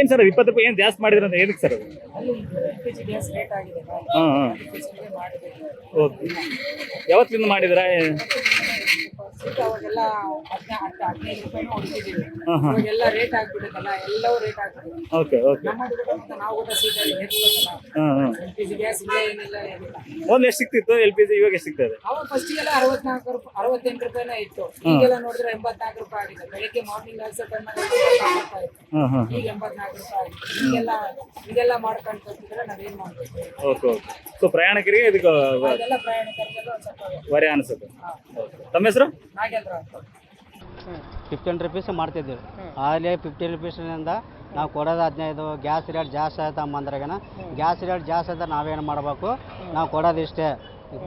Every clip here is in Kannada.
ಏನ್ ಸರ್ 20 ರೂಪಾಯಿ ಏನ್ ಜಾಸ್ತಿ ಮಾಡಿದ್ರ ಅಂತ ಏನಕ್ಕೆ ಸರ್ ಅದು? ಹಾಂ ಹಾಂ ಓಕೆ. ಯಾವತ್ತಿಂದ ಮಾಡಿದ್ರ? ಅವಾಗೆಲ್ಲ 15 ರೂಪಾಯಿನೂ ಹೊಡಿತಿದ್ದೀವಿ. ಇವಾಗೆಲ್ಲ ರೇಟ್ ಆಗ್ಬಿಡುತ್ತಲ್ಲ, ಎಲ್ಲವೂ ರೇಟ್ ಆಗ್ಬಿಡುತ್ತೆ. Okay okay. ನಮ್ಮದು ಕೂಡ ಮತ್ತೆ ನಾವು ಕೂಡ ಸೀಟಲ್ಲಿ ಹೆಚ್ಚಬೇಕಲ್ಲ. LPG ಗ್ಯಾಸ್ ಇಲ್ಲ, ಏನಿಲ್ಲ, ಏನಿಲ್ಲ. ಮೊದಲು ಎಷ್ಟು ಸಿಕ್ತಿತ್ತು LPG, ಇವಾಗ ಎಷ್ಟು ಸಿಗ್ತದೆ? ಅವಾಗ ಫಸ್ಟಿಗೆಲ್ಲ 68 ರೂಪಾಯಿನೇ ಇತ್ತು. ಈಗೆಲ್ಲ ನೋಡಿದ್ರೆ 84 ರೂಪಾಯಿ ಆಗಿದೆ. ಬೆಳಿಗ್ಗೆ ಮಾರ್ನಿಂಗ್ ಕೆಲಸ ಟೈಮಲ್ಲಿ 84 ಇತ್ತು. ಈಗ 84 ರೂಪಾಯಿ ಆಗಿದೆ. ಈಗೆಲ್ಲ ಮಾಡ್ಕೊಂಡು ಬರ್ತಿದ್ರೆ ನಾವೇನ್ ಮಾಡ್ಬೇಕು? Okay okay. ಸೊ ಪ್ರಯಾಣಿಕರಿಗೆ ಇದಕ್ಕೆ ಅದೆಲ್ಲ ಪ್ರಯಾಣಿಕರಿಗೆಲ್ಲ ಸ್ವಲ್ಪ ವರೆ ಅನಿಸುತ್ತೆ. ತಮ್ಮ ಹೆಸರು? ನಾಗೇಂದ್ರ ಅಂತ. 15 ರೂಪೀಸ್ ಮಾಡ್ತಿದ್ದೀವಿ. ಆಗಲೇ 15 ರೂಪೀಸಿನಿಂದ ನಾವು ಕೊಡೋದು 15. ಗ್ಯಾಸ್ ರೇಟ್ ಜಾಸ್ತಿ ಆಯ್ತು ಅಂಬಂದ್ರಾಗನ ಗ್ಯಾಸ್ ರೇಟ್ ಜಾಸ್ತಿ ಆಯ್ತು ನಾವೇನು ಮಾಡಬೇಕು? ನಾವು ಕೊಡೋದು ಇಷ್ಟೇ.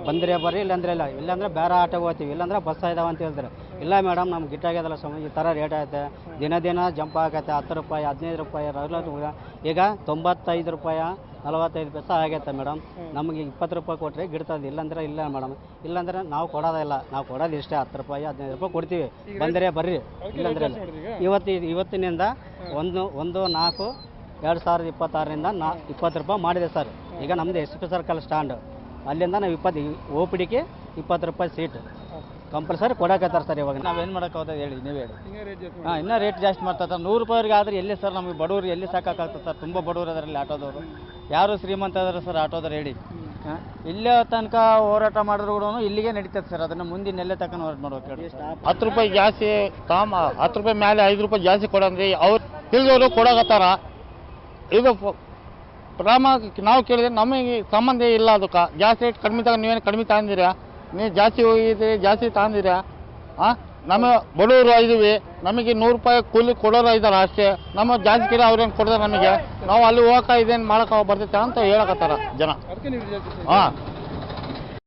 ಬಂದರೆ ಬರ್ರಿ, ಇಲ್ಲಾಂದ್ರೆ ಇಲ್ಲ. ಇಲ್ಲಾಂದ್ರೆ ಬೇರೆ ಆಟೋಗೆ ಹೋಗ್ತೀವಿ, ಇಲ್ಲಾಂದ್ರೆ ಬಸ್ ಇದಾವೆ ಅಂತ ಹೇಳ್ತಾರೆ. ಇಲ್ಲ ಮೇಡಮ್, ನಮ್ಗೆ ಗಿಟ್ಟಾಗ್ಯದಲ್ಲ ಈ ಥರ ರೇಟ್ ಐತೆ. ದಿನ ಜಂಪ್ ಆಗತ್ತೆ. 10 ರೂಪಾಯಿ, 15 ರೂಪಾಯಿ ರೆಗ್ಯುಲರ್. ಈಗ 95 ರೂಪಾಯಿ 45 ಪೈಸೆ ಆಗೈತೆ ಮೇಡಮ್. ನಮಗೆ 20 ರೂಪಾಯಿ ಕೊಟ್ಟರೆ ಗಿಡ್ತದೆ, ಇಲ್ಲಾಂದ್ರೆ ಇಲ್ಲ ಮೇಡಮ್. ಇಲ್ಲಾಂದ್ರೆ ನಾವು ಕೊಡೋದಿಲ್ಲ. ನಾವು ಕೊಡೋದು ಇಷ್ಟೇ 10 ರೂಪಾಯಿ 15 ರೂಪಾಯಿ ಕೊಡ್ತೀವಿ. ಬಂದರೆ ಬರ್ರಿ, ಇಲ್ಲಾಂದ್ರೆ ಇಲ್ಲ. ಇವತ್ತಿನಿಂದ 1/4/2026ರಿಂದ 20 ರೂಪಾಯಿ ಮಾಡಿದೆ ಸರ್. ಈಗ ನಮ್ಮದು SP ಸರ್ಕಲ್ ಸ್ಟ್ಯಾಂಡ್, ಅಲ್ಲಿಂದ ನಾವು 20 OPDಗೆ 20 ರೂಪಾಯಿ ಸೀಟ್ ಕಂಪಲ್ಸರಿ ಕೊಡಕತ್ತಾರೆ ಸರ್. ಇವಾಗ ನಾವೇನು ಮಾಡೋಕ್ಕಾಗ್ತದೆ ಹೇಳಿ, ನೀವೇ ಹೇಳಿ. ಇನ್ನೂ ರೇಟ್ ಜಾಸ್ತಿ ಮಾಡ್ತಾರೆ. 100 ರೂಪಾಯಿಗೆ ಆದರೆ ಎಲ್ಲಿ ಸರ್? ನಮಗೆ ಬಡವ್ರು ಎಲ್ಲಿ ಸಾಕಾಗ್ತದೆ ಸರ್? ತುಂಬ ಬಡವರು ಅದರಲ್ಲಿ ಆಟೋದವರು. ಯಾರು ಶ್ರೀಮಂತ ಅದಾರೆ ಸರ್ ಆಟೋದವ್ರು ಹೇಳಿ? ಇಲ್ಲೇ ತನಕ ಹೋರಾಟ ಮಾಡಿದ್ರು ಕೂಡ ಇಲ್ಲಿಗೆ ನಡೀತದೆ ಸರ್. ಅದನ್ನು ಮುಂದಿನ ಎಲ್ಲೇ ತನಕ ಹೋರಾಟ ಮಾಡ್ಬೇಕು ಹೇಳಿ. 10 ರೂಪಾಯಿ ಜಾಸ್ತಿ 10 ರೂಪಾಯಿ ಮೇಲೆ 5 ರೂಪಾಯಿ ಜಾಸ್ತಿ ಕೊಡಂದ್ರಿ ಅವ್ರು ತಿಳಿದವರು ಕೊಡಕತ್ತಾರ. ಇದು ನಾವು ಕೇಳಿದ್ರೆ ನಮಗೆ ಸಂಬಂಧ ಇಲ್ಲ. ಅದಕ್ಕೆ ಜಾಸ್ತಿ ರೇಟ್ ಕಡಿಮೆ ತಗೊಂಡು ನೀವೇನು ಕಡಿಮೆ ತಗೊಂಡಿರಾ? ನೀವು ಜಾಸ್ತಿ ಹೋಗಿದ್ರಿ, ಜಾಸ್ತಿ ತಗೊಂಡಿರಾ? ನಮ್ಮ ಬಡವರು ಇದ್ದೀವಿ, ನಮಗೆ 100 ರೂಪಾಯಿ ಕೂಲಿ ಕೊಡೋರು ಇದ್ದಾರೆ ಅಷ್ಟೇ. ನಮ್ಮ ಜಾಸ್ತಿ ಕೇಳಿ ಅವ್ರೇನು ಕೊಡ್ತಾರೆ ನಮಗೆ? ನಾವು ಅಲ್ಲಿ ಹೋಗಕ್ಕೆ ಇದೇನು ಮಾಡೋಕೆ ಬರ್ತೈತೆ ಅಂತ ಹೇಳಕತ್ತಾರ ಜನ. ಹಾಂ